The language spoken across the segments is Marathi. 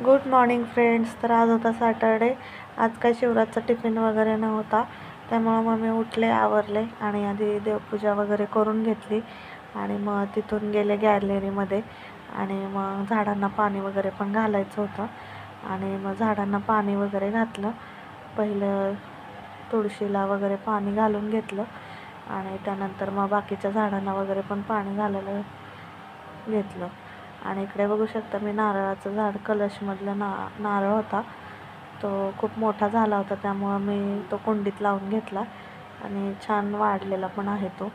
Good morning friends. तर आज होता सॅटरडे. आज काय शिवराजचा टिफिन वगैरे नव्हता, त्यामुळं मग मी उठले, आवरले आणि आधी देवपूजा वगैरे करून घेतली आणि मग तिथून गेले गॅलरीमध्ये आणि मग झाडांना पाणी वगैरे पण घालायचं होतं आणि मग झाडांना पाणी वगैरे घातलं. पहिलं तुळशीला वगैरे पाणी घालून घेतलं आणि त्यानंतर मग बाकीच्या झाडांना वगैरे पण पाणी घालायला घेतलं. आणि इकडे बघू शकता मी नारळाचं झाड, कलशमधलं नारळ होता, तो खूप मोठा झाला होता, त्यामुळं मी तो कुंडीत लावून घेतला आणि छान वाढलेला पण आहे तो.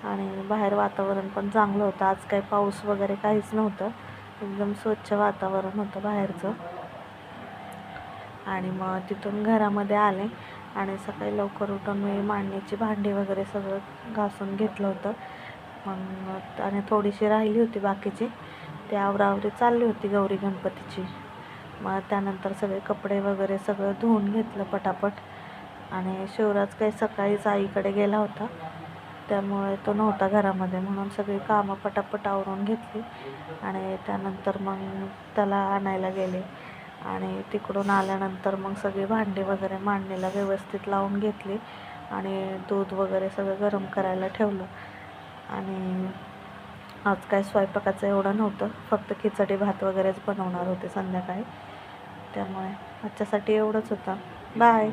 आणि बाहेर वातावरण पण चांगलं होतं. आज काही पाऊस वगैरे काहीच नव्हतं, एकदम स्वच्छ वातावरण होतं बाहेरचं. आणि मग तिथून घरामध्ये आले आणि सकाळी लवकर उठून मी मांडणीची भांडी वगैरे सगळं घासून घेतलं होतं. मग आणि थोडीशी राहिली होती बाकीची, ती आवरावरी चालली होती गौरी गणपतीची. मग त्यानंतर सगळे कपडे वगैरे सगळं धुवून घेतलं पटापट. आणि शिवराज काही सकाळीच आईकडे गेला होता, त्यामुळे तो नव्हता घरामध्ये, म्हणून सगळी कामं पटापट आवरून घेतली आणि त्यानंतर मग त्याला आणायला गेले. आणि तिकडून आल्यानंतर मग सगळी भांडी वगैरे मांडणीला व्यवस्थित लावून घेतली आणि दूध वगैरे सगळं गरम करायला ठेवलं. आणि आज काय स्वयंपाकाचं एवढं नव्हतं, फक्त खिचडी भात वगैरेच बनवणार होते संध्याकाळी, त्यामुळे आजच्यासाठी एवढंच होतं. बाय.